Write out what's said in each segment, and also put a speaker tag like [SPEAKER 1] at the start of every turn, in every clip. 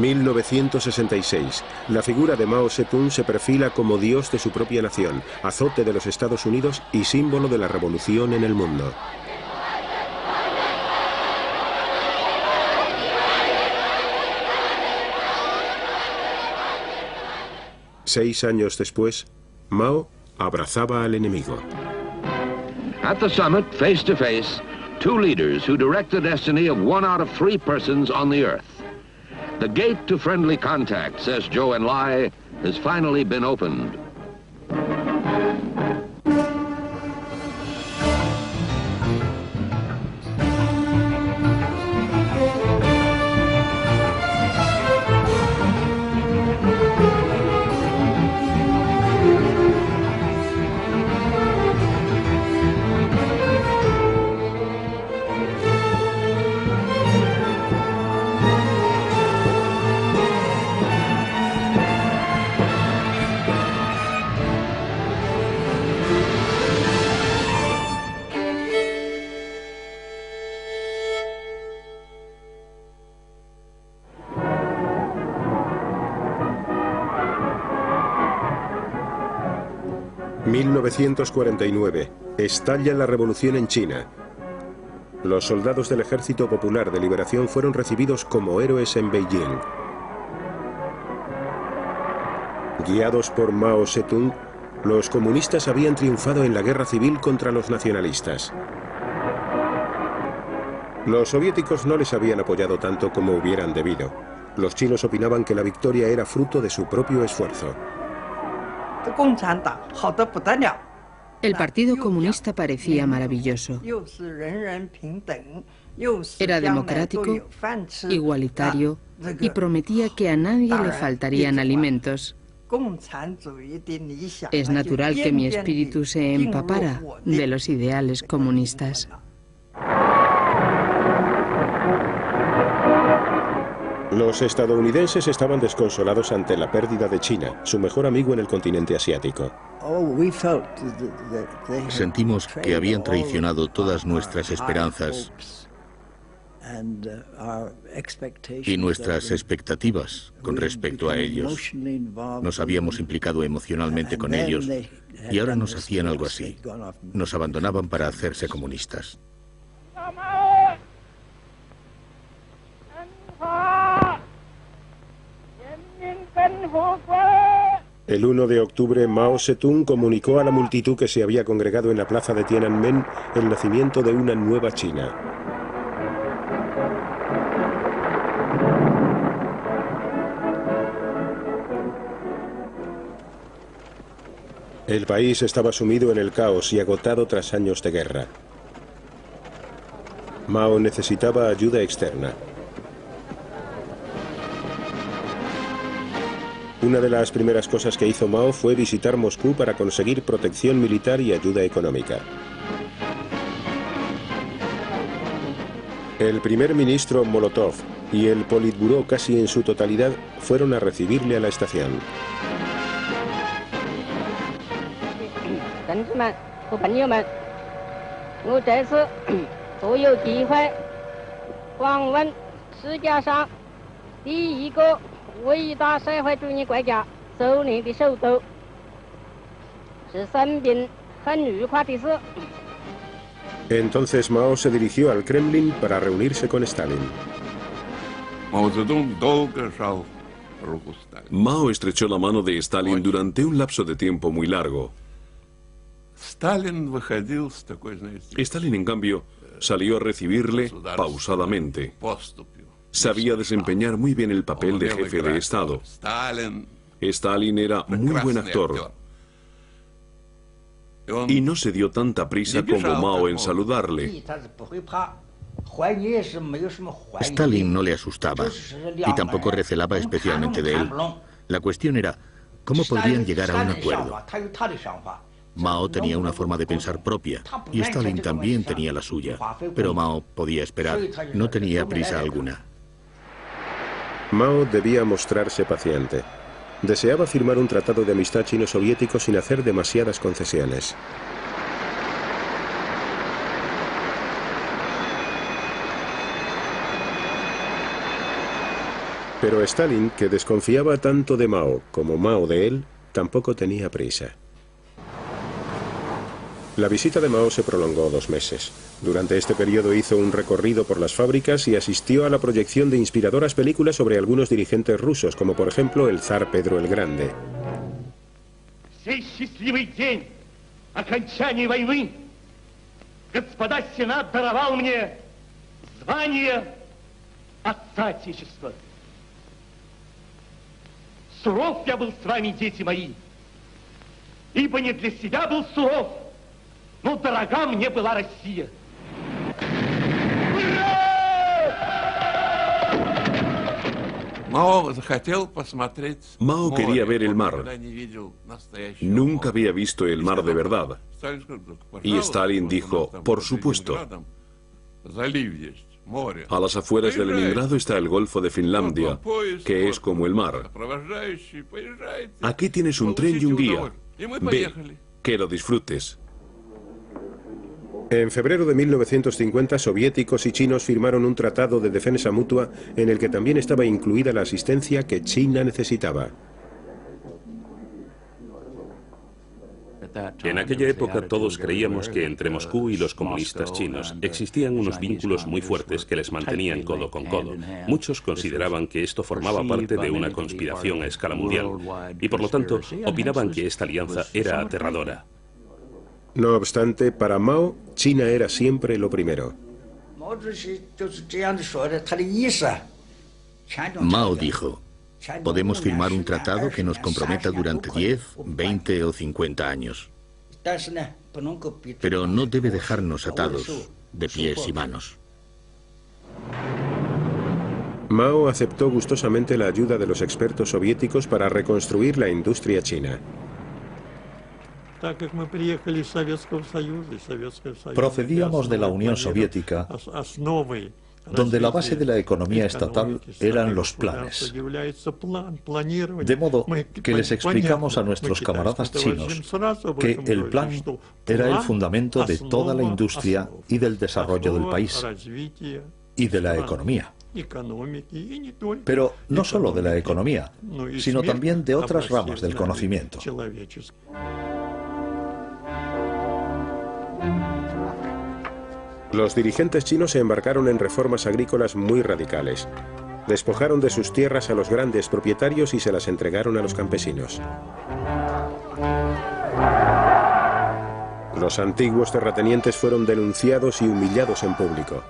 [SPEAKER 1] 1966. La figura de Mao Zedong se perfila como dios de su propia nación, azote de los Estados Unidos y símbolo de la revolución en el mundo. Seis años después, Mao abrazaba al enemigo.
[SPEAKER 2] At the summit, face to face, two leaders who direct the destiny of 1 out of 3 persons on the earth. The gate to friendly contact, says Zhou Enlai, has finally been opened.
[SPEAKER 1] En 1949, estalla la revolución en China. Los soldados del Ejército Popular de Liberación fueron recibidos como héroes en Beijing. Guiados por Mao Zedong, los comunistas habían triunfado en la guerra civil contra los nacionalistas. Los soviéticos no les habían apoyado tanto como hubieran debido. Los chinos opinaban que la victoria era fruto de su propio esfuerzo.
[SPEAKER 3] El Partido Comunista parecía maravilloso. Era democrático, igualitario y prometía que a nadie le faltarían alimentos. Es natural que mi espíritu se empapara de los ideales comunistas.
[SPEAKER 1] Los estadounidenses estaban desconsolados ante la pérdida de China, su mejor amigo en el continente asiático.
[SPEAKER 4] Sentimos que habían traicionado todas nuestras esperanzas y nuestras expectativas con respecto a ellos. Nos habíamos implicado emocionalmente con ellos y ahora nos hacían algo así. Nos abandonaban para hacerse comunistas.
[SPEAKER 1] El 1 de octubre, Mao Zedong comunicó a la multitud que se había congregado en la plaza de Tiananmen el nacimiento de una nueva China. El país estaba sumido en el caos y agotado tras años de guerra. Mao necesitaba ayuda externa. Una de las primeras cosas que hizo Mao fue visitar Moscú para conseguir protección militar y ayuda económica. El primer ministro Molotov y el Politburó casi en su totalidad fueron a recibirle a la estación. Entonces Mao se dirigió al Kremlin para reunirse con Stalin.
[SPEAKER 5] Mao estrechó la mano de Stalin durante un lapso de tiempo muy largo. Stalin, en cambio, salió a recibirle pausadamente. Sabía desempeñar muy bien el papel de jefe de Estado. Stalin era muy buen actor. Y no se dio tanta prisa como Mao en saludarle.
[SPEAKER 4] Stalin no le asustaba y tampoco recelaba especialmente de él. La cuestión era, ¿cómo podrían llegar a un acuerdo? Mao tenía una forma de pensar propia y Stalin también tenía la suya, pero Mao podía esperar, no tenía prisa alguna.
[SPEAKER 1] Mao debía mostrarse paciente. Deseaba firmar un tratado de amistad chino-soviético sin hacer demasiadas concesiones. Pero Stalin, que desconfiaba tanto de Mao como Mao de él, tampoco tenía prisa. La visita de Mao se prolongó 2 meses. Durante este periodo hizo un recorrido por las fábricas y asistió a la proyección de inspiradoras películas sobre algunos dirigentes rusos, como por ejemplo el zar Pedro el Grande.
[SPEAKER 6] Суров я был с вами, дети мои, ибо не для себя был суров, но дорога мне была Россия.
[SPEAKER 5] Mao quería ver el mar. Nunca había visto el mar de verdad. Y Stalin dijo, por supuesto. A las afueras de Leningrado está el Golfo de Finlandia, que es como el mar. Aquí tienes un tren y un guía. Ve, que lo disfrutes.
[SPEAKER 1] En febrero de 1950, soviéticos y chinos firmaron un tratado de defensa mutua en el que también estaba incluida la asistencia que China necesitaba.
[SPEAKER 7] En aquella época todos creíamos que entre Moscú y los comunistas chinos existían unos vínculos muy fuertes que les mantenían codo con codo. Muchos consideraban que esto formaba parte de una conspiración a escala mundial y por lo tanto opinaban que esta alianza era aterradora.
[SPEAKER 1] No obstante, para Mao, China era siempre lo primero.
[SPEAKER 4] Mao dijo: podemos firmar un tratado que nos comprometa durante 10, 20 o 50 años. Pero no debe dejarnos atados de pies y manos.
[SPEAKER 1] Mao aceptó gustosamente la ayuda de los expertos soviéticos para reconstruir la industria china.
[SPEAKER 8] Procedíamos de la Unión Soviética, donde la base de la economía estatal eran los planes. De modo que les explicamos a nuestros camaradas chinos que el plan era el fundamento de toda la industria y del desarrollo del país y de la economía. Pero no solo de la economía, sino también de otras ramas del conocimiento.
[SPEAKER 1] Los dirigentes chinos se embarcaron en reformas agrícolas muy radicales. Despojaron de sus tierras a los grandes propietarios y se las entregaron a los campesinos. Los antiguos terratenientes fueron denunciados y humillados en público.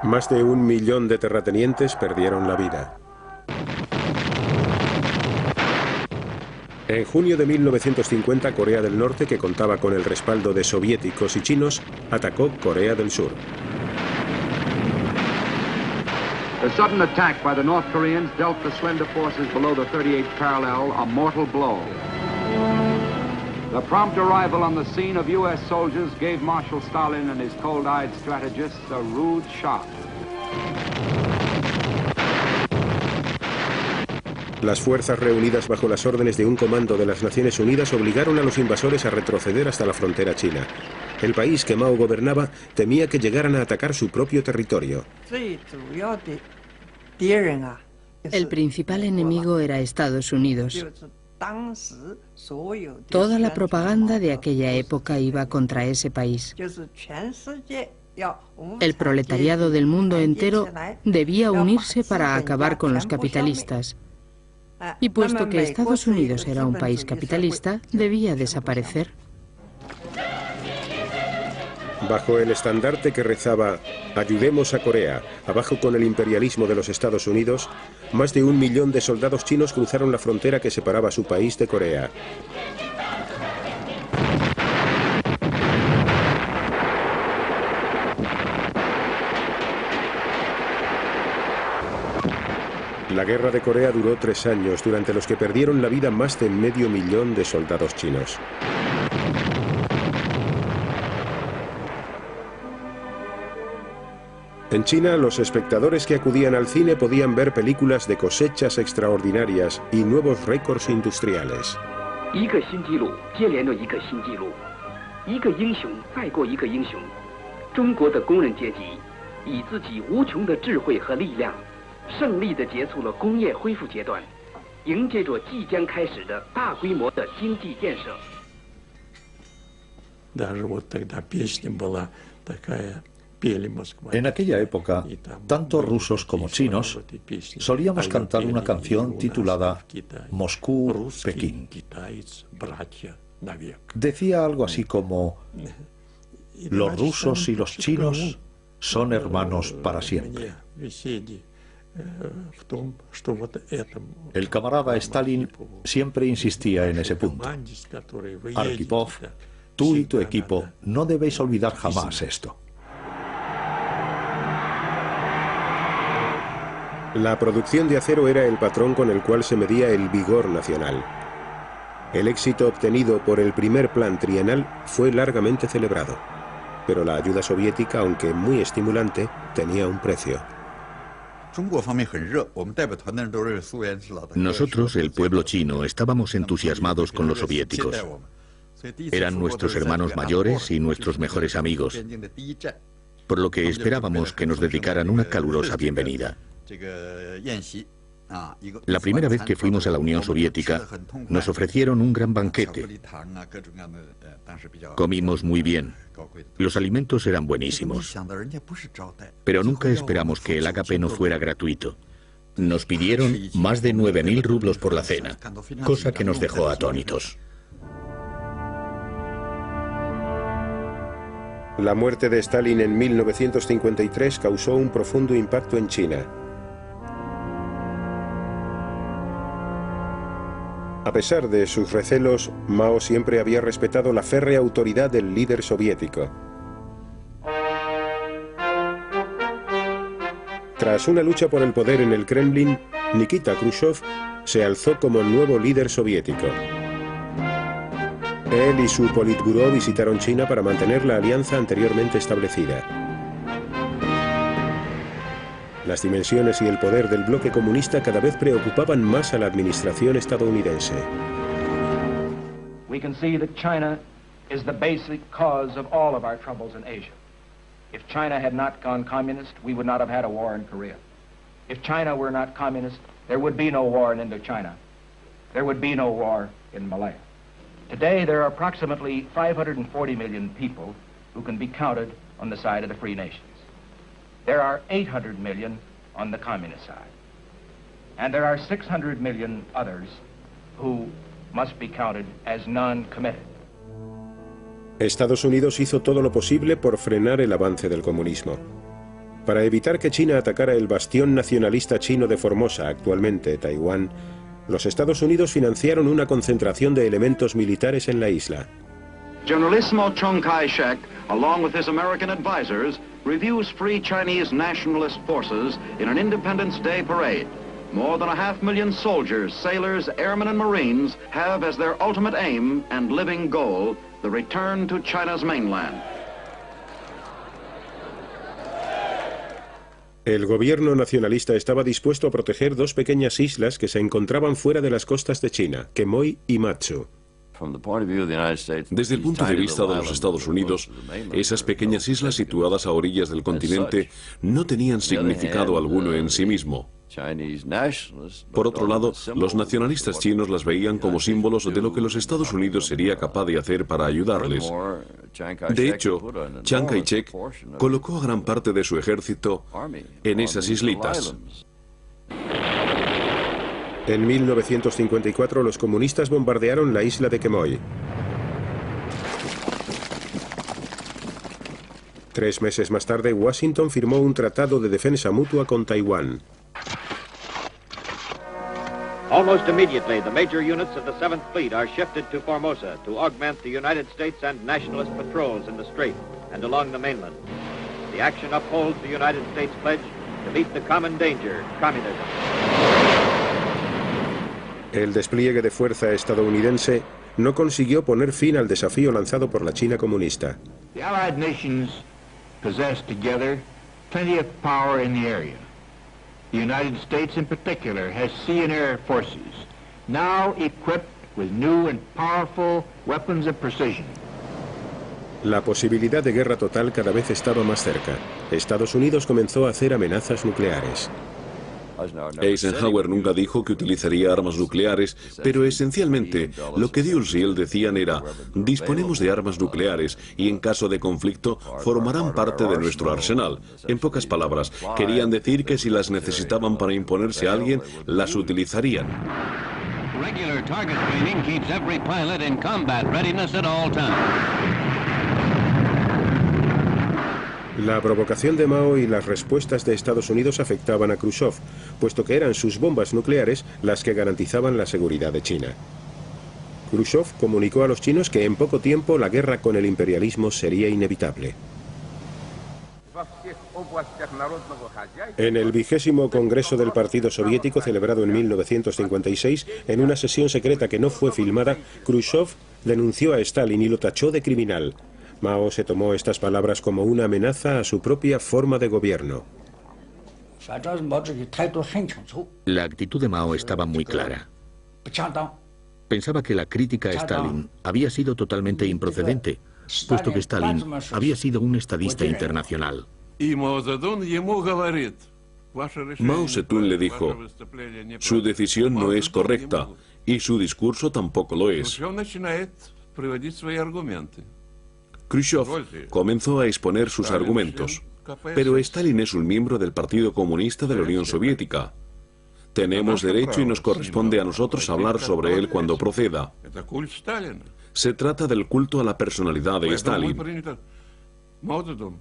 [SPEAKER 1] Más de 1 millón de terratenientes perdieron la vida. En junio de 1950, Corea del Norte, que contaba con el respaldo de soviéticos y chinos, atacó Corea del Sur.
[SPEAKER 2] The sudden attack by the North Koreans dealt the slender forces below the 38th parallel a mortal blow. The prompt arrival on the scene of U.S. soldiers gave Marshal Stalin and his cold-eyed strategists a rude shock.
[SPEAKER 1] Las fuerzas reunidas bajo las órdenes de un comando de las Naciones Unidas obligaron a los invasores a retroceder hasta la frontera china. El país que Mao gobernaba temía que llegaran a atacar su propio territorio.
[SPEAKER 3] El principal enemigo era Estados Unidos. Toda la propaganda de aquella época iba contra ese país. El proletariado del mundo entero debía unirse para acabar con los capitalistas. Y puesto que Estados Unidos era un país capitalista, debía desaparecer.
[SPEAKER 1] Bajo el estandarte que rezaba «Ayudemos a Corea», abajo con el imperialismo de los Estados Unidos, más de 1 millón de soldados chinos cruzaron la frontera que separaba su país de Corea. La guerra de Corea duró 3 años, durante los que perdieron la vida más de 500.000 de soldados chinos. En China, los espectadores que acudían al cine podían ver películas de cosechas extraordinarias y nuevos récords industriales.
[SPEAKER 8] En aquella época, tanto rusos como chinos solíamos cantar una canción titulada Moscú-Pekín. Decía algo así como: los rusos y los chinos son hermanos para siempre. El camarada Stalin siempre insistía en ese punto. Arkhipov, tú y tu equipo no debéis olvidar jamás esto.
[SPEAKER 1] La producción de acero era el patrón con el cual se medía el vigor nacional. El éxito obtenido por el primer plan trienal fue largamente celebrado, pero la ayuda soviética, aunque muy estimulante, tenía un precio.
[SPEAKER 4] Nosotros, el pueblo chino, estábamos entusiasmados con los soviéticos. Eran nuestros hermanos mayores y nuestros mejores amigos, por lo que esperábamos que nos dedicaran una calurosa bienvenida. La primera vez que fuimos a la Unión Soviética, nos ofrecieron un gran banquete. Comimos muy bien. Los alimentos eran buenísimos. Pero nunca esperamos que el ágape no fuera gratuito. Nos pidieron más de 9.000 rublos por la cena, cosa que nos dejó atónitos.
[SPEAKER 1] La muerte de Stalin en 1953 causó un profundo impacto en China. A pesar de sus recelos, Mao siempre había respetado la férrea autoridad del líder soviético. Tras una lucha por el poder en el Kremlin, Nikita Khrushchev se alzó como el nuevo líder soviético. Él y su Politburó visitaron China para mantener la alianza anteriormente establecida. Las dimensiones y el poder del bloque comunista cada vez preocupaban más a la administración estadounidense.
[SPEAKER 9] We can see that China is the basic cause of all of our troubles in Asia. If China had not gone communist, we would not have had a war in Korea. If China were not communist, there would be no war in Indochina. There would be no war in Malaya. Today, there are approximately 540 million people who can be counted on the side of the free nations. There are 800 million on the communist side. And there are 600 million others who must be counted as non-committed.
[SPEAKER 1] Estados Unidos hizo todo lo posible por frenar el avance del comunismo. Para evitar que China atacara el bastión nacionalista chino de Formosa, actualmente Taiwán, los Estados Unidos financiaron una concentración de elementos militares en la isla.
[SPEAKER 2] Generalissimo Chiang Kai-shek, along with his American advisors, reviews Free Chinese nationalist forces in an Independence Day parade. More than 500,000 soldiers, sailors, airmen and marines have as their ultimate aim and living goal the return to China's mainland.
[SPEAKER 1] El gobierno nacionalista estaba dispuesto a proteger dos pequeñas islas que se encontraban fuera de las costas de China, Quemoy y Matsu.
[SPEAKER 5] Desde el punto de vista de los Estados Unidos, esas pequeñas islas situadas a orillas del continente no tenían significado alguno en sí mismo. Por otro lado, los nacionalistas chinos las veían como símbolos de lo que los Estados Unidos sería capaz de hacer para ayudarles. De hecho, Chiang Kai-shek colocó a gran parte de su ejército en esas islitas.
[SPEAKER 1] En 1954 los comunistas bombardearon la isla de Quemoy. 3 meses más tarde, Washington firmó un tratado de defensa mutua con Taiwán.
[SPEAKER 10] Almost immediately, the major units of the 7th Fleet are shifted to Formosa to augment the United States and nationalist patrols in the Strait and along the mainland. The action upholds the United States pledge to meet the common danger, communism.
[SPEAKER 1] El despliegue de fuerza estadounidense no consiguió poner fin al desafío lanzado por la China comunista.
[SPEAKER 9] The Allied nations possess together plenty of power in the area. The United States in particular has sea and air forces, now equipped with new and powerful weapons of precision.
[SPEAKER 1] La posibilidad de guerra total cada vez estaba más cerca. Estados Unidos comenzó a hacer amenazas nucleares.
[SPEAKER 5] Eisenhower nunca dijo que utilizaría armas nucleares, pero esencialmente lo que Dulles y él decían era: disponemos de armas nucleares y en caso de conflicto formarán parte de nuestro arsenal. En pocas palabras, querían decir que si las necesitaban para imponerse a alguien, las utilizarían.
[SPEAKER 2] Regular target training keeps every pilot in combat readiness at all times.
[SPEAKER 1] La provocación de Mao y las respuestas de Estados Unidos afectaban a Khrushchev, puesto que eran sus bombas nucleares las que garantizaban la seguridad de China. Khrushchev comunicó a los chinos que en poco tiempo la guerra con el imperialismo sería inevitable. En el 20º Congreso del Partido Soviético, celebrado en 1956, en una sesión secreta que no fue filmada, Khrushchev denunció a Stalin y lo tachó de criminal. Mao se tomó estas palabras como una amenaza a su propia forma de gobierno.
[SPEAKER 4] La actitud de Mao estaba muy clara. Pensaba que la crítica a Stalin había sido totalmente improcedente, puesto que Stalin había sido un estadista internacional.
[SPEAKER 5] Mao Zedong le dijo: su decisión no es correcta y su discurso tampoco lo es. Khrushchev comenzó a exponer sus argumentos, pero Stalin es un miembro del Partido Comunista de la Unión Soviética. Tenemos derecho y nos corresponde a nosotros hablar sobre él cuando proceda. Se trata del culto a la personalidad de Stalin.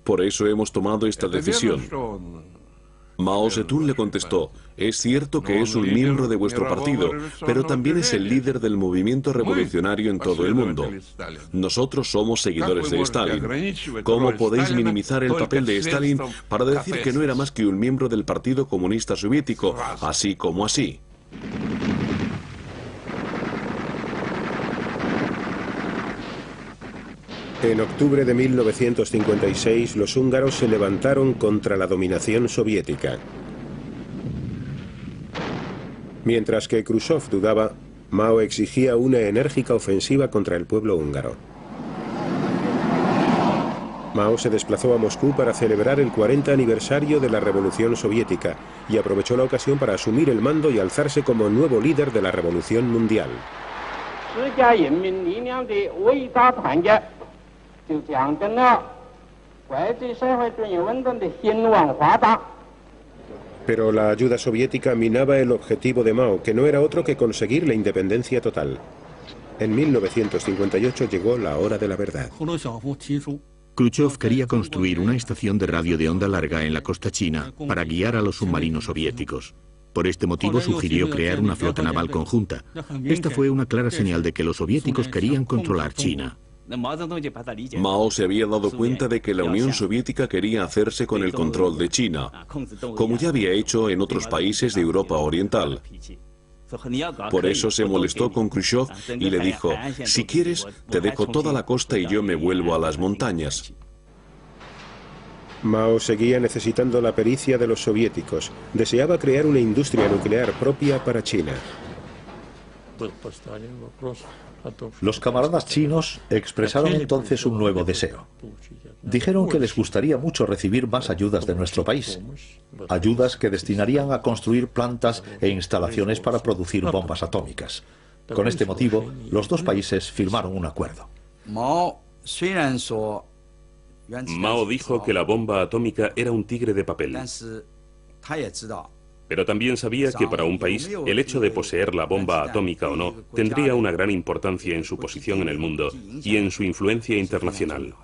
[SPEAKER 5] Por eso hemos tomado esta decisión. Mao Zedong le contestó: es cierto que es un miembro de vuestro partido, pero también es el líder del movimiento revolucionario en todo el mundo. Nosotros somos seguidores de Stalin. ¿Cómo podéis minimizar el papel de Stalin para decir que no era más que un miembro del Partido Comunista Soviético, así como así?
[SPEAKER 1] En octubre de 1956, los húngaros se levantaron contra la dominación soviética. Mientras que Khrushchev dudaba, Mao exigía una enérgica ofensiva contra el pueblo húngaro. Mao se desplazó a Moscú para celebrar el 40 aniversario de la Revolución Soviética y aprovechó la ocasión para asumir el mando y alzarse como nuevo líder de la Revolución Mundial. Pero la ayuda soviética minaba el objetivo de Mao, que no era otro que conseguir la independencia total. En 1958 llegó la hora de la verdad.
[SPEAKER 4] Khrushchev quería construir una estación de radio de onda larga en la costa china para guiar a los submarinos soviéticos. Por este motivo sugirió crear una flota naval conjunta. Esta fue una clara señal de que los soviéticos querían controlar China.
[SPEAKER 5] Mao se había dado cuenta de que la Unión Soviética quería hacerse con el control de China, como ya había hecho en otros países de Europa Oriental. Por eso se molestó con Khrushchev y le dijo: si quieres, te dejo toda la costa y yo me vuelvo a las montañas.
[SPEAKER 1] Mao seguía necesitando la pericia de los soviéticos. Deseaba crear una industria nuclear propia para China.
[SPEAKER 8] Los camaradas chinos expresaron entonces un nuevo deseo. Dijeron que les gustaría mucho recibir más ayudas de nuestro país, ayudas que destinarían a construir plantas e instalaciones para producir bombas atómicas. Con este motivo, los dos países firmaron un acuerdo.
[SPEAKER 7] Mao dijo que la bomba atómica era un tigre de papel. Pero también sabía que para un país el hecho de poseer la bomba atómica o no tendría una gran importancia en su posición en el mundo y en su influencia internacional.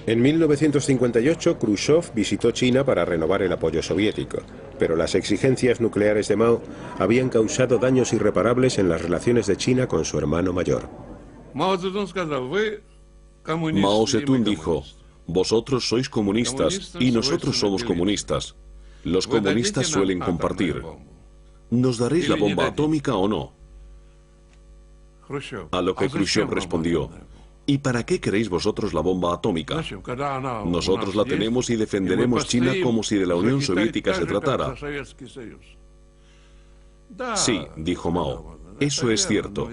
[SPEAKER 1] En 1958, Khrushchev visitó China para renovar el apoyo soviético, pero las exigencias nucleares de Mao habían causado daños irreparables en las relaciones de China con su hermano mayor.
[SPEAKER 5] Mao Zedong dijo: vosotros sois comunistas y nosotros somos comunistas. Los comunistas suelen compartir. ¿Nos daréis la bomba atómica o no? A lo que Khrushchev respondió: ¿Y para qué queréis vosotros la bomba atómica? Nosotros la tenemos y defenderemos China como si de la Unión Soviética se tratara. Sí, dijo Mao, eso es cierto.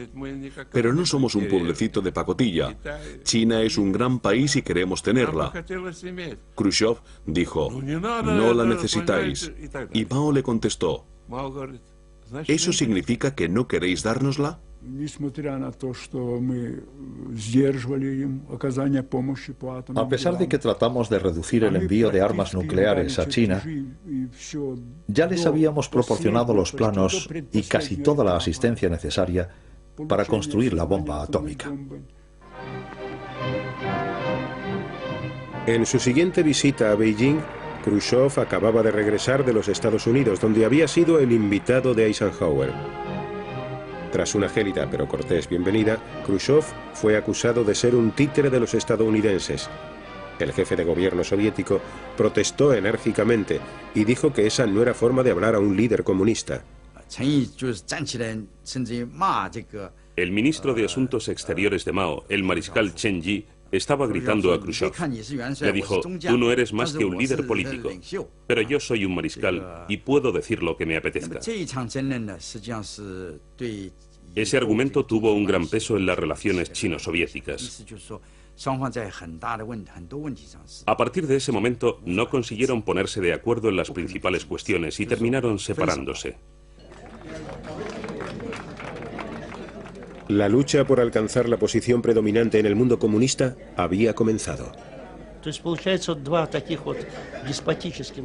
[SPEAKER 5] Pero no somos un pueblecito de pacotilla. China es un gran país y queremos tenerla. Khrushchev dijo, no la necesitáis. Y Mao le contestó, ¿eso significa que no queréis dárnosla?
[SPEAKER 8] A pesar de que tratamos de reducir el envío de armas nucleares a China, ya les habíamos proporcionado los planos y casi toda la asistencia necesaria para construir la bomba atómica.
[SPEAKER 1] En su siguiente visita a Beijing, Khrushchev acababa de regresar de los Estados Unidos, donde había sido el invitado de Eisenhower. Tras una gélida pero cortés bienvenida, Khrushchev fue acusado de ser un títere de los estadounidenses. El jefe de gobierno soviético protestó enérgicamente y dijo que esa no era forma de hablar a un líder comunista.
[SPEAKER 7] El ministro de Asuntos Exteriores de Mao, el mariscal Chen Yi, estaba gritando a Khrushchev. Le dijo, tú no eres más que un líder político, pero yo soy un mariscal y puedo decir lo que me apetezca. Ese argumento tuvo un gran peso en las relaciones chino-soviéticas. A partir de ese momento no consiguieron ponerse de acuerdo en las principales cuestiones y terminaron separándose.
[SPEAKER 1] La lucha por alcanzar la posición predominante en el mundo comunista había comenzado.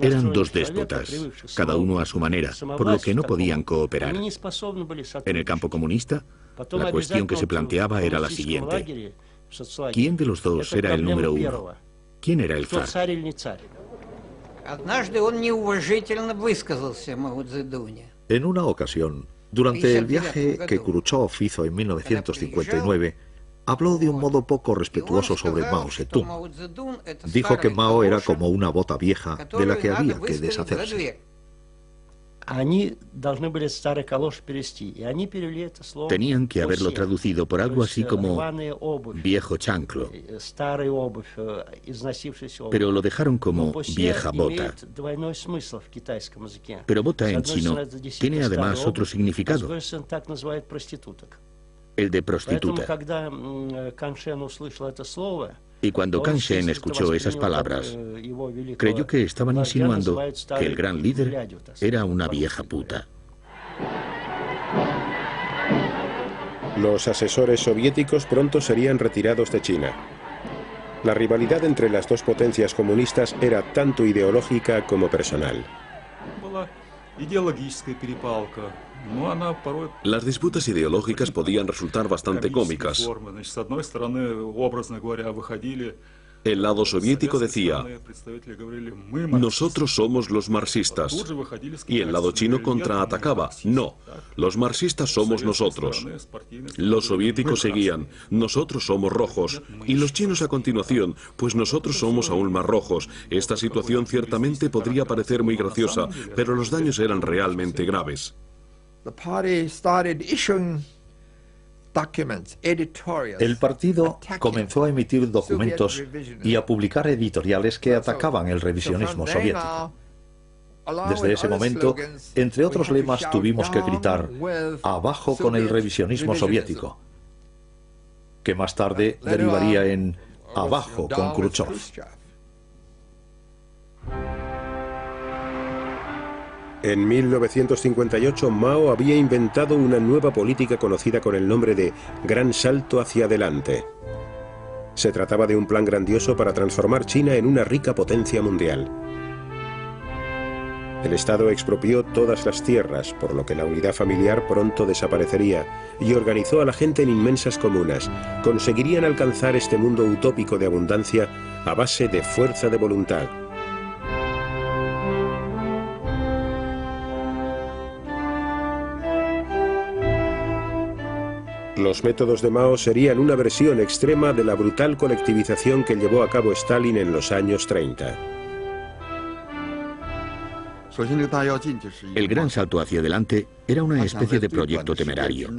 [SPEAKER 4] Eran dos déspotas, cada uno a su manera, por lo que no podían cooperar. En el campo comunista, la cuestión que se planteaba era la siguiente. ¿Quién de los dos era el número uno? ¿Quién era el zar?
[SPEAKER 8] En una ocasión, durante el viaje que Khrushchev hizo en 1959, habló de un modo poco respetuoso sobre Mao Zedong. Dijo que Mao era como una bota vieja de la que había que deshacerse.
[SPEAKER 4] Tenían que haberlo traducido por algo así como viejo chanclo, pero lo dejaron como vieja bota. Pero bota en chino tiene además otro significado, el de prostituta. Y cuando Kang Shen escuchó esas palabras, creyó que estaban insinuando que el gran líder era una vieja puta.
[SPEAKER 1] Los asesores soviéticos pronto serían retirados de China. La rivalidad entre las dos potencias comunistas era tanto ideológica como personal.
[SPEAKER 5] Las disputas ideológicas podían resultar bastante cómicas. El lado soviético decía, nosotros somos los marxistas. Y el lado chino contraatacaba, no, los marxistas somos nosotros. Los soviéticos seguían, nosotros somos rojos. Y los chinos a continuación, pues nosotros somos aún más rojos. Esta situación ciertamente podría parecer muy graciosa, pero los daños eran realmente graves.
[SPEAKER 8] El partido comenzó a emitir documentos y a publicar editoriales que atacaban el revisionismo soviético. Desde ese momento, entre otros lemas, tuvimos que gritar «Abajo con el revisionismo soviético», que más tarde derivaría en «Abajo con Khrushchev».
[SPEAKER 1] En 1958, Mao había inventado una nueva política conocida con el nombre de Gran Salto hacia adelante. Se trataba de un plan grandioso para transformar China en una rica potencia mundial. El Estado expropió todas las tierras, por lo que la unidad familiar pronto desaparecería, y organizó a la gente en inmensas comunas. Conseguirían alcanzar este mundo utópico de abundancia a base de fuerza de voluntad. Los métodos de Mao serían una versión extrema de la brutal colectivización que llevó a cabo Stalin en los años 30.
[SPEAKER 4] El gran salto hacia adelante era una especie de proyecto temerario.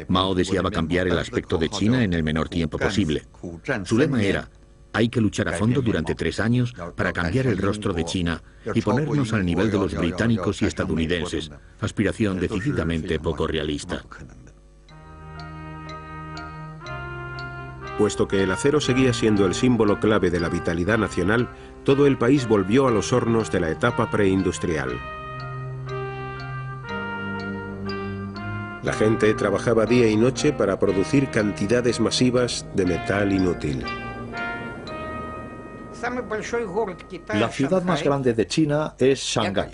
[SPEAKER 4] Mao deseaba cambiar el aspecto de China en el menor tiempo posible. Su lema era: hay que luchar a fondo durante 3 años para cambiar el rostro de China y ponernos al nivel de los británicos y estadounidenses, aspiración decididamente poco realista.
[SPEAKER 1] Puesto que el acero seguía siendo el símbolo clave de la vitalidad nacional, todo el país volvió a los hornos de la etapa preindustrial. La gente trabajaba día y noche para producir cantidades masivas de metal inútil.
[SPEAKER 8] La ciudad más grande de China es Shanghái.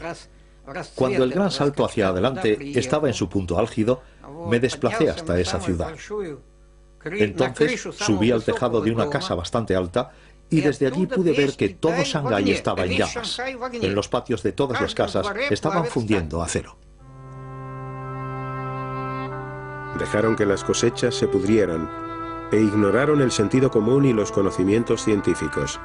[SPEAKER 8] Cuando el gran salto hacia adelante estaba en su punto álgido, me desplacé hasta esa ciudad. Entonces subí al tejado de una casa bastante alta y desde allí pude ver que todo Shanghái estaba en llamas. En los patios de todas las casas estaban fundiendo acero.
[SPEAKER 1] Dejaron que las cosechas se pudrieran e ignoraron el sentido común y los conocimientos científicos.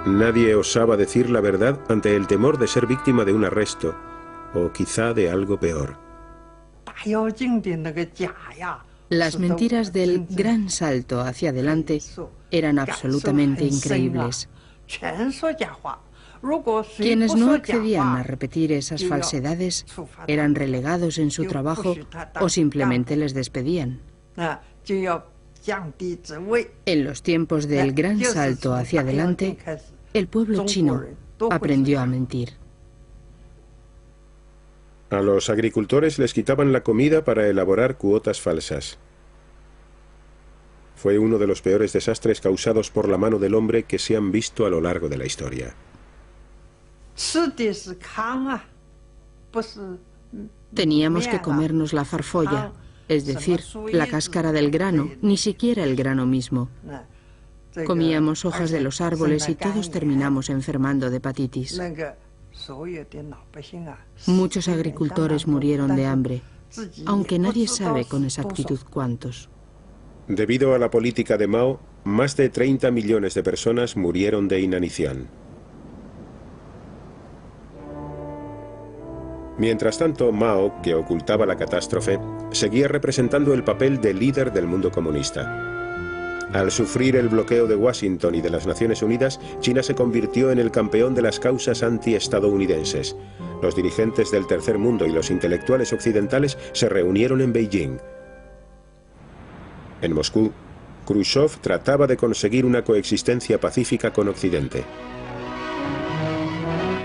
[SPEAKER 1] Nadie osaba decir la verdad ante el temor de ser víctima de un arresto, o quizá de algo peor.
[SPEAKER 3] Las mentiras del gran salto hacia adelante eran absolutamente increíbles. Quienes no accedían a repetir esas falsedades eran relegados en su trabajo o simplemente les despedían. En los tiempos del gran salto hacia adelante, el pueblo chino aprendió a mentir.
[SPEAKER 1] A los agricultores les quitaban la comida para elaborar cuotas falsas. Fue uno de los peores desastres causados por la mano del hombre que se han visto a lo largo de la historia.
[SPEAKER 3] Teníamos que comernos la farfolla, es decir, la cáscara del grano, ni siquiera el grano mismo. Comíamos hojas de los árboles y todos terminamos enfermando de hepatitis. Muchos agricultores murieron de hambre, aunque nadie sabe con exactitud cuántos.
[SPEAKER 1] Debido a la política de Mao, más de 30 millones de personas murieron de inanición. Mientras tanto, Mao, que ocultaba la catástrofe, seguía representando el papel de líder del mundo comunista. Al sufrir el bloqueo de Washington y de las Naciones Unidas, China se convirtió en el campeón de las causas anti-estadounidenses. Los dirigentes del tercer mundo y los intelectuales occidentales se reunieron en Beijing. En Moscú, Khrushchev trataba de conseguir una coexistencia pacífica con Occidente.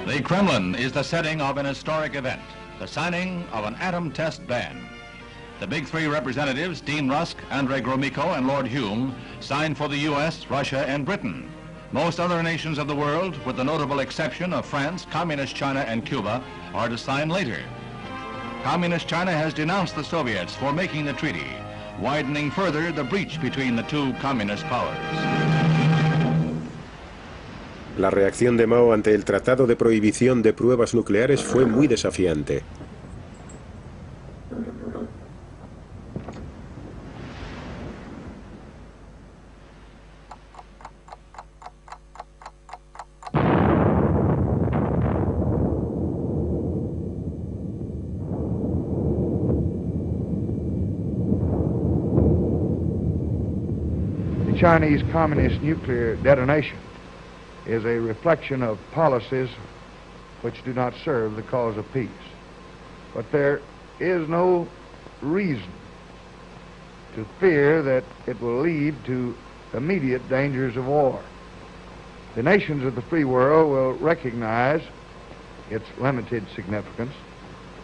[SPEAKER 11] The Kremlin is the setting of an historic event, the signing of an atom test ban. The big three representatives, Dean Rusk, Andrei Gromyko, and Lord Hume, signed for the US, Russia, and Britain. Most other nations of the world, with the notable exception of France, Communist China, and Cuba, are to sign later. Communist China has denounced the Soviets for making the treaty, widening further the breach between the two communist powers.
[SPEAKER 1] La reacción de Mao ante el Tratado de Prohibición de Pruebas Nucleares fue muy desafiante.
[SPEAKER 12] The Chinese Communist nuclear detonation is a reflection of policies which do not serve the cause of peace. But there is no reason to fear that it will lead to immediate dangers of war. The nations of the free world will recognize its limited significance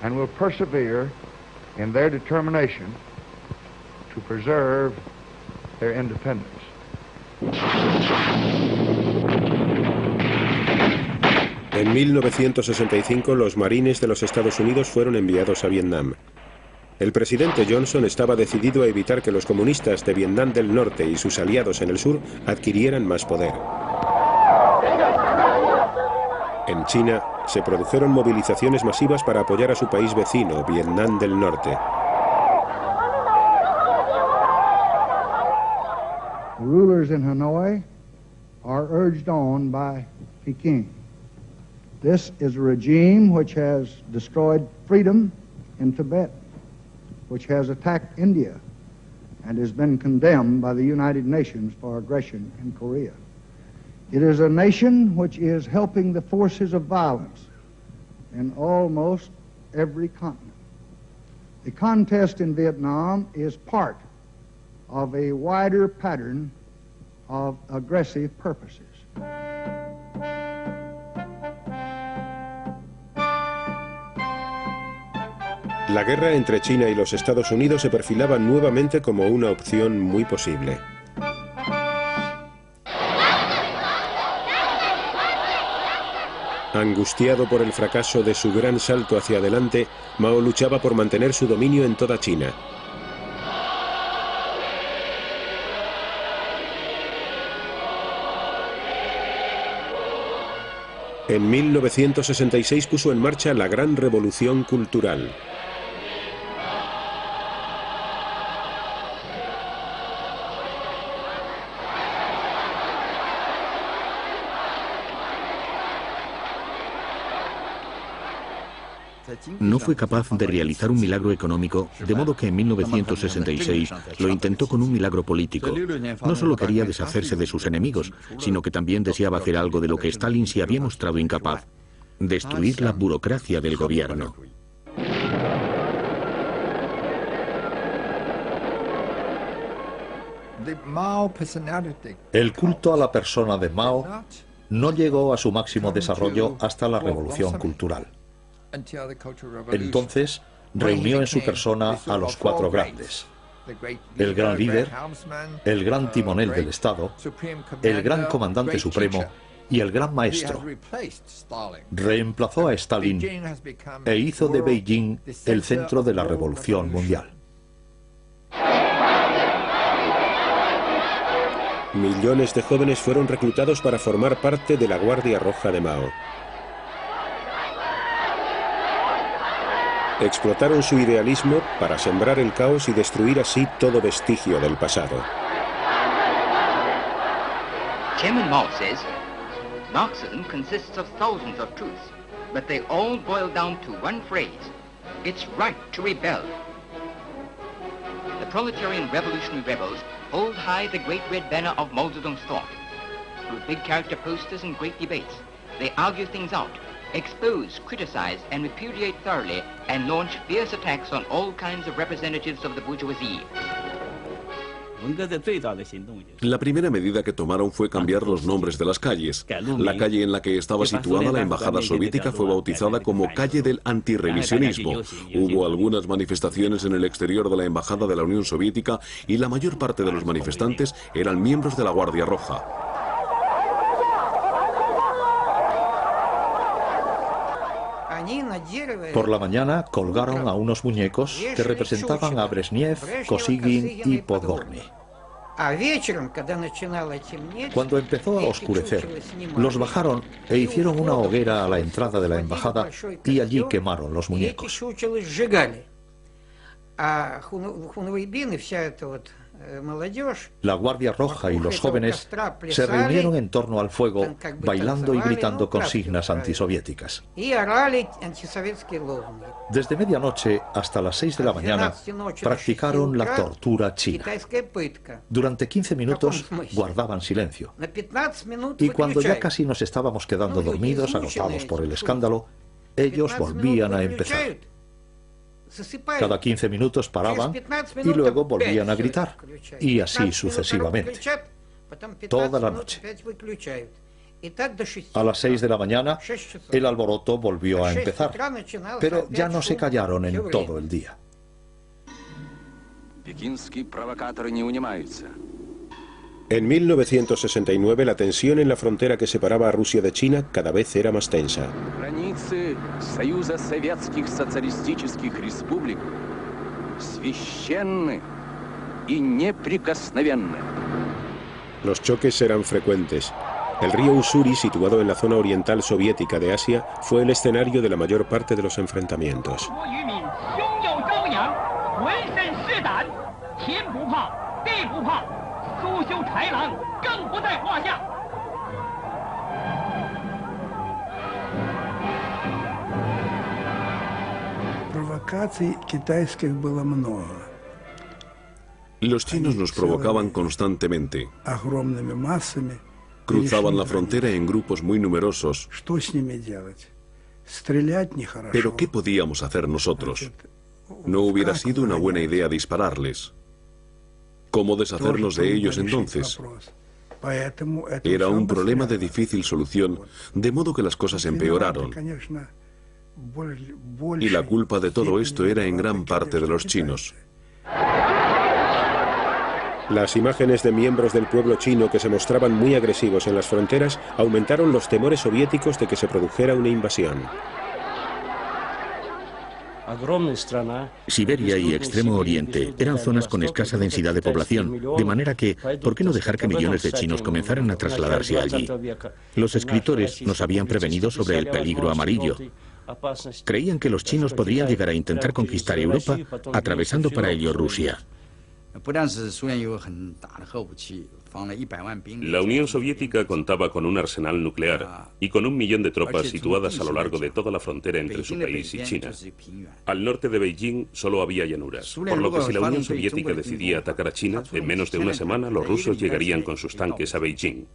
[SPEAKER 12] and will persevere in their determination to preserve their independence.
[SPEAKER 1] En 1965, los marines de los Estados Unidos fueron enviados a Vietnam. El presidente Johnson estaba decidido a evitar que los comunistas de Vietnam del Norte y sus aliados en el sur adquirieran más poder. En China, se produjeron movilizaciones masivas para apoyar a su país vecino, Vietnam del Norte.
[SPEAKER 12] The rulers in Hanoi are urged on by Peking. This is a regime which has destroyed freedom in Tibet, which has attacked India, and has been condemned by the United Nations for aggression in Korea. It is a nation which is helping the forces of violence in almost every continent. The contest in Vietnam is part of a wider pattern of aggressive purposes.
[SPEAKER 1] La guerra entre China y los Estados Unidos se perfilaba nuevamente como una opción muy posible. Angustiado por el fracaso de su gran salto hacia adelante, Mao luchaba por mantener su dominio en toda China. En 1966 puso en marcha la Gran Revolución Cultural.
[SPEAKER 4] No fue capaz de realizar un milagro económico, de modo que en 1966 lo intentó con un milagro político. No solo quería deshacerse de sus enemigos, sino que también deseaba hacer algo de lo que Stalin se había mostrado incapaz: destruir la burocracia del gobierno.
[SPEAKER 8] El culto a la persona de Mao no llegó a su máximo desarrollo hasta la Revolución Cultural. Entonces reunió en su persona a los cuatro grandes: el gran líder, el gran timonel del Estado, el gran comandante supremo y el gran maestro. Reemplazó a Stalin e hizo de Beijing el centro de la revolución mundial.
[SPEAKER 1] Millones de jóvenes fueron reclutados para formar parte de la Guardia Roja de Mao. Explotaron su idealismo para sembrar el caos y destruir así todo vestigio del pasado.
[SPEAKER 13] Chairman Mao says, Marxism consists of thousands of truths, but they all boil down to one phrase: it's right to rebel. The proletarian revolutionary rebels hold high the great red banner of Mao Zedong's thought. Through big character posters and great debates, they argue things out, expose, criticize, and repudiate thoroughly, and launch fierce attacks on all kinds of representatives of the bourgeoisie.
[SPEAKER 5] La primera medida que tomaron fue cambiar los nombres de las calles. La calle en la que estaba situada la embajada soviética fue bautizada como Calle del Antirrevisionismo. Hubo algunas manifestaciones en el exterior de la embajada de la Unión Soviética y la mayor parte de los manifestantes eran miembros de la Guardia Roja.
[SPEAKER 8] Por la mañana colgaron a unos muñecos que representaban a Brezhnev, Kosygin y Podgorny. Cuando empezó a oscurecer, los bajaron e hicieron una hoguera a la entrada de la embajada y allí quemaron los muñecos. La Guardia Roja y los jóvenes se reunieron en torno al fuego, bailando y gritando consignas antisoviéticas. Desde medianoche hasta las 6 de la mañana practicaron la tortura china. Durante 15 minutos guardaban silencio. Y cuando ya casi nos estábamos quedando dormidos, agotados por el escándalo, ellos volvían a empezar. Cada 15 minutos paraban y luego volvían a gritar, y así sucesivamente, toda la noche. A las 6 de la mañana, el alboroto volvió a empezar, pero ya no se callaron en todo el día.
[SPEAKER 1] En 1969, la tensión en la frontera que separaba a Rusia de China cada vez era más tensa. Los choques eran frecuentes. El río Ussuri, situado en la zona oriental soviética de Asia, fue el escenario de la mayor parte de los enfrentamientos.
[SPEAKER 5] Los chinos nos provocaban constantemente. Cruzaban la frontera en grupos muy numerosos. Pero ¿qué podíamos hacer nosotros? No hubiera sido una buena idea dispararles. ¿Cómo deshacernos de ellos entonces? Era un problema de difícil solución, de modo que las cosas empeoraron. Y la culpa de todo esto era en gran parte de los chinos.
[SPEAKER 1] Las imágenes de miembros del pueblo chino que se mostraban muy agresivos en las fronteras aumentaron los temores soviéticos de que se produjera una invasión.
[SPEAKER 4] Siberia y Extremo Oriente eran zonas con escasa densidad de población, de manera que, ¿por qué no dejar que millones de chinos comenzaran a trasladarse allí? Los escritores nos habían prevenido sobre el peligro amarillo. Creían que los chinos podrían llegar a intentar conquistar Europa, atravesando para ello Rusia.
[SPEAKER 7] La Unión Soviética contaba con un arsenal nuclear y con 1 millón de tropas situadas a lo largo de toda la frontera entre su país y China. Al norte de Beijing solo había llanuras, por lo que si la Unión Soviética decidía atacar a China, en menos de una semana los rusos llegarían con sus tanques a Beijing.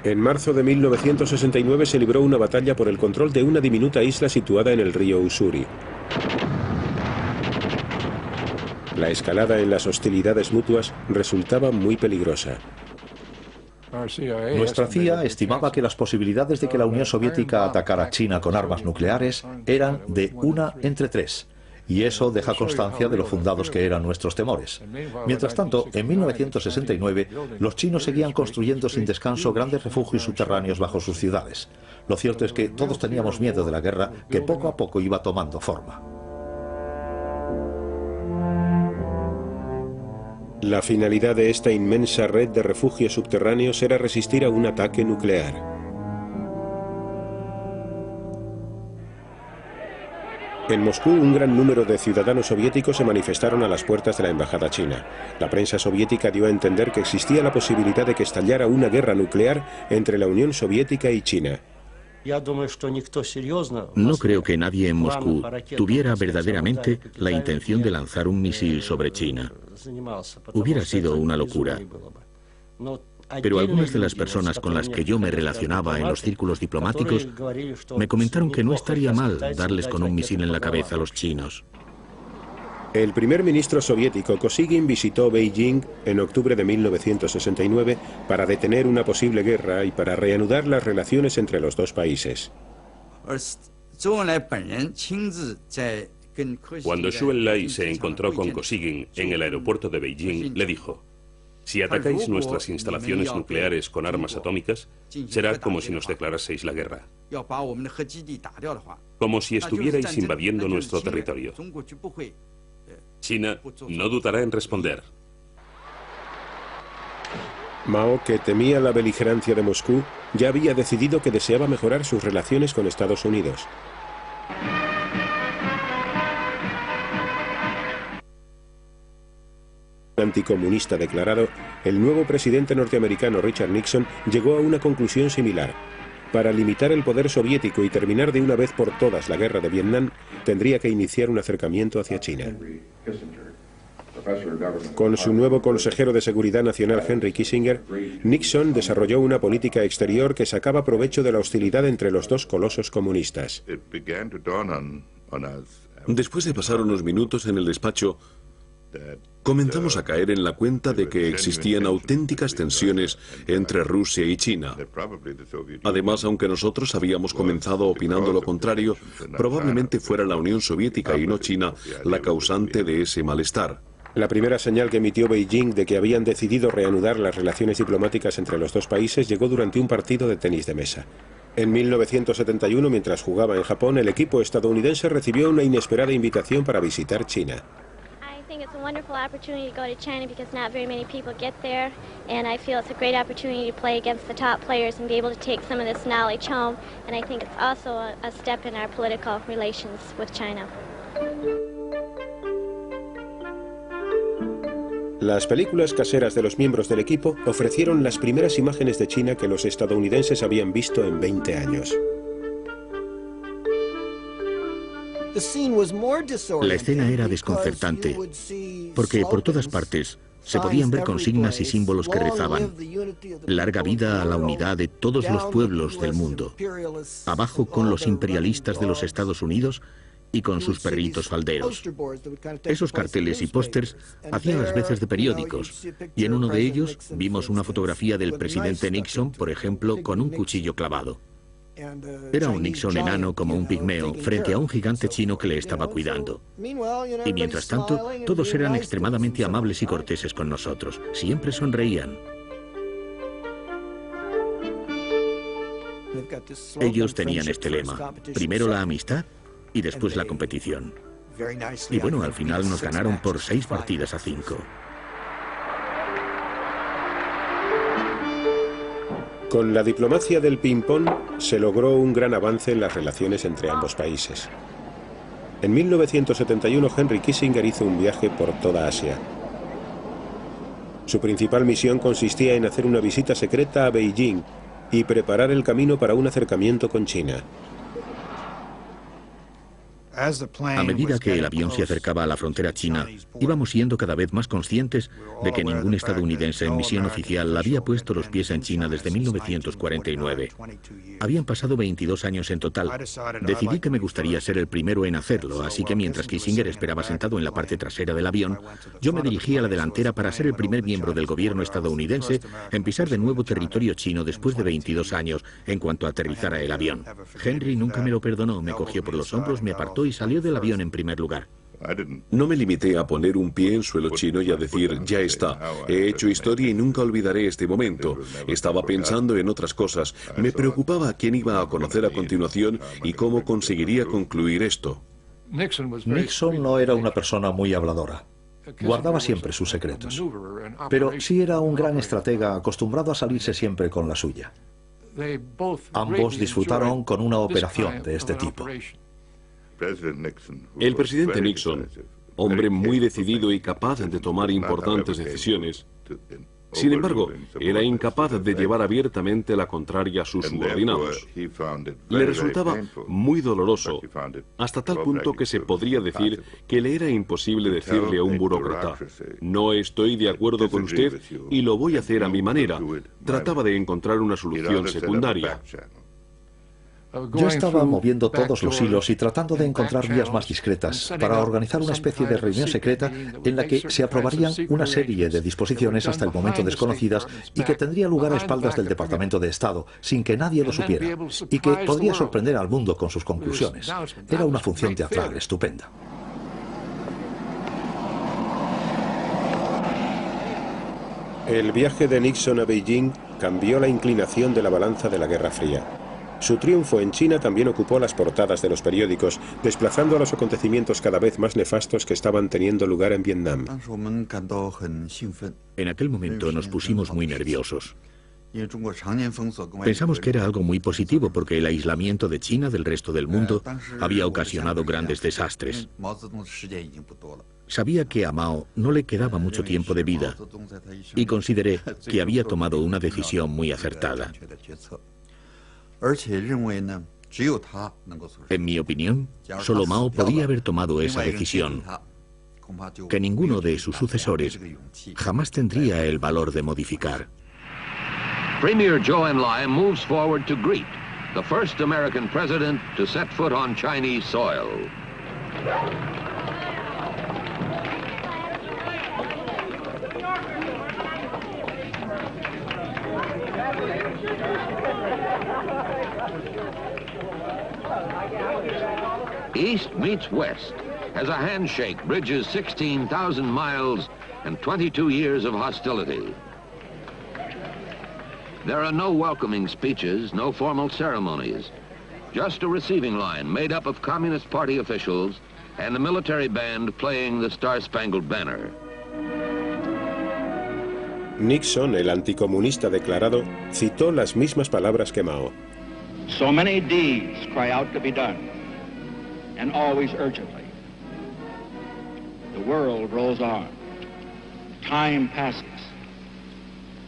[SPEAKER 1] En marzo de 1969 se libró una batalla por el control de una diminuta isla situada en el río Ussuri. La escalada en las hostilidades mutuas resultaba muy peligrosa.
[SPEAKER 8] Nuestra CIA estimaba que las posibilidades de que la Unión Soviética atacara a China con armas nucleares eran de 1 entre 3. Y eso deja constancia de lo fundados que eran nuestros temores. Mientras tanto, en 1969, los chinos seguían construyendo sin descanso grandes refugios subterráneos bajo sus ciudades. Lo cierto es que todos teníamos miedo de la guerra, que poco a poco iba tomando forma.
[SPEAKER 1] La finalidad de esta inmensa red de refugios subterráneos era resistir a un ataque nuclear. En Moscú, un gran número de ciudadanos soviéticos se manifestaron a las puertas de la embajada china. La prensa soviética dio a entender que existía la posibilidad de que estallara una guerra nuclear entre la Unión Soviética y China.
[SPEAKER 4] No creo que nadie en Moscú tuviera verdaderamente la intención de lanzar un misil sobre China. Hubiera sido una locura. Pero algunas de las personas con las que yo me relacionaba en los círculos diplomáticos me comentaron que no estaría mal darles con un misil en la cabeza a los chinos.
[SPEAKER 1] El primer ministro soviético Kosygin visitó Beijing en octubre de 1969 para detener una posible guerra y para reanudar las relaciones entre los dos países.
[SPEAKER 7] Cuando Zhou Enlai se encontró con Kosygin en el aeropuerto de Beijing, le dijo: si atacáis nuestras instalaciones nucleares con armas atómicas, será como si nos declaraseis la guerra. Como si estuvierais invadiendo nuestro territorio. China no dudará en responder.
[SPEAKER 1] Mao, que temía la beligerancia de Moscú, ya había decidido que deseaba mejorar sus relaciones con Estados Unidos. Anticomunista declarado, el nuevo presidente norteamericano Richard Nixon llegó a una conclusión similar. Para limitar el poder soviético y terminar de una vez por todas la guerra de Vietnam, tendría que iniciar un acercamiento hacia China. Con su nuevo consejero de Seguridad Nacional, Henry Kissinger, Nixon desarrolló una política exterior que sacaba provecho de la hostilidad entre los dos colosos comunistas.
[SPEAKER 5] Después de pasar unos minutos en el despacho, comenzamos a caer en la cuenta de que existían auténticas tensiones entre Rusia y China. Además, aunque nosotros habíamos comenzado opinando lo contrario, probablemente fuera la Unión Soviética y no China la causante de ese malestar.
[SPEAKER 1] La primera señal que emitió Beijing de que habían decidido reanudar las relaciones diplomáticas entre los dos países llegó durante un partido de tenis de mesa. En 1971, mientras jugaba en Japón, el equipo estadounidense recibió una inesperada invitación para visitar China.
[SPEAKER 14] I think it's a wonderful opportunity to go to China because not very many people get there, and I feel it's a great opportunity to play against the top players and be able to take some of this knowledge home, and I think it's also a step in our political relations with China.
[SPEAKER 1] Las películas caseras de los miembros del equipo ofrecieron las primeras imágenes de China que los estadounidenses habían visto en 20 años.
[SPEAKER 4] La escena era desconcertante, porque por todas partes se podían ver consignas y símbolos que rezaban: larga vida a la unidad de todos los pueblos del mundo. Abajo con los imperialistas de los Estados Unidos y con sus perritos falderos. Esos carteles y pósters hacían las veces de periódicos, y en uno de ellos vimos una fotografía del presidente Nixon, por ejemplo, con un cuchillo clavado. Era un Nixon enano como un pigmeo frente a un gigante chino que le estaba cuidando. Y mientras tanto, todos eran extremadamente amables y corteses con nosotros. Siempre sonreían. Ellos tenían este lema: primero la amistad y después la competición. Y bueno, al final nos ganaron por 6 partidas a 5.
[SPEAKER 1] Con la diplomacia del ping-pong se logró un gran avance en las relaciones entre ambos países. En 1971 Henry Kissinger hizo un viaje por toda Asia. Su principal misión consistía en hacer una visita secreta a Beijing y preparar el camino para un acercamiento con China.
[SPEAKER 4] A medida que el avión se acercaba a la frontera china, íbamos siendo cada vez más conscientes de que ningún estadounidense en misión oficial había puesto los pies en China desde 1949. Habían pasado 22 años en total. Decidí que me gustaría ser el primero en hacerlo, así que mientras Kissinger esperaba sentado en la parte trasera del avión, yo me dirigí a la delantera para ser el primer miembro del gobierno estadounidense en pisar de nuevo territorio chino después de 22 años, en cuanto aterrizara el avión. Henry nunca me lo perdonó, me cogió por los hombros, me apartó y salió del avión en primer lugar.
[SPEAKER 5] No me limité a poner un pie en suelo chino y a decir, ya está, he hecho historia y nunca olvidaré este momento. Estaba pensando en otras cosas. Me preocupaba quién iba a conocer a continuación y cómo conseguiría concluir esto.
[SPEAKER 8] Nixon no era una persona muy habladora. Guardaba siempre sus secretos. Pero sí era un gran estratega acostumbrado a salirse siempre con la suya. Ambos disfrutaron con una operación de este tipo.
[SPEAKER 5] El presidente Nixon, hombre muy decidido y capaz de tomar importantes decisiones, sin embargo, era incapaz de llevar abiertamente la contraria a sus subordinados. Le resultaba muy doloroso, hasta tal punto que se podría decir que le era imposible decirle a un burócrata: no estoy de acuerdo con usted y lo voy a hacer a mi manera. Trataba de encontrar una solución secundaria.
[SPEAKER 8] Yo estaba moviendo todos los hilos y tratando de encontrar vías más discretas para organizar una especie de reunión secreta en la que se aprobarían una serie de disposiciones hasta el momento desconocidas y que tendría lugar a espaldas del Departamento de Estado, sin que nadie lo supiera, y que podría sorprender al mundo con sus conclusiones. Era una función teatral estupenda.
[SPEAKER 1] El viaje de Nixon a Beijing cambió la inclinación de la balanza de la Guerra Fría. Su triunfo en China también ocupó las portadas de los periódicos, desplazando a los acontecimientos cada vez más nefastos que estaban teniendo lugar en Vietnam.
[SPEAKER 4] En aquel momento nos pusimos muy nerviosos. Pensamos que era algo muy positivo porque el aislamiento de China del resto del mundo había ocasionado grandes desastres. Sabía que a Mao no le quedaba mucho tiempo de vida y consideré que había tomado una decisión muy acertada. En mi opinión, solo Mao podía haber tomado esa decisión, que ninguno de sus sucesores jamás tendría el valor de modificar.
[SPEAKER 2] Premier Zhou Enlai moves forward to greet the first American president to set foot on Chinese soil. East meets West as a handshake bridges 16,000 miles and 22 years of hostility. There are no welcoming speeches, no formal ceremonies, just a receiving line made up of Communist Party officials and a military band playing the Star-Spangled Banner.
[SPEAKER 1] Nixon, el anticomunista declarado, citó las mismas palabras que Mao.
[SPEAKER 9] So many deeds cry out to be done, and always urgently. The world rolls on. Time passes.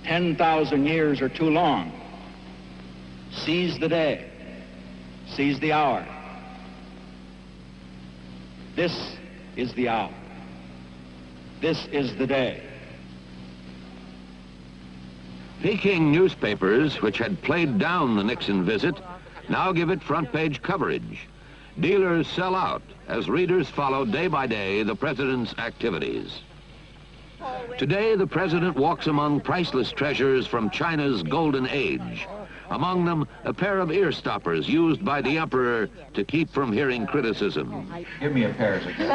[SPEAKER 9] 10,000 years are too long. Seize the day. Seize the hour. This is the hour. This is the day.
[SPEAKER 2] Peking newspapers, which had played down the Nixon visit, now give it front-page coverage. Dealers sell out as readers follow day by day the president's activities. Today, the president walks among priceless treasures from China's golden age. Among them, a pair of ear stoppers used by the emperor to keep from hearing criticism.
[SPEAKER 9] Give me a pair as a gift.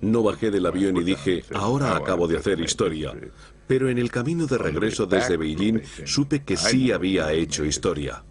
[SPEAKER 5] No bajé del avión y dije, ahora acabo de hacer historia. Pero en el camino de regreso desde Beijing supe que sí había hecho historia.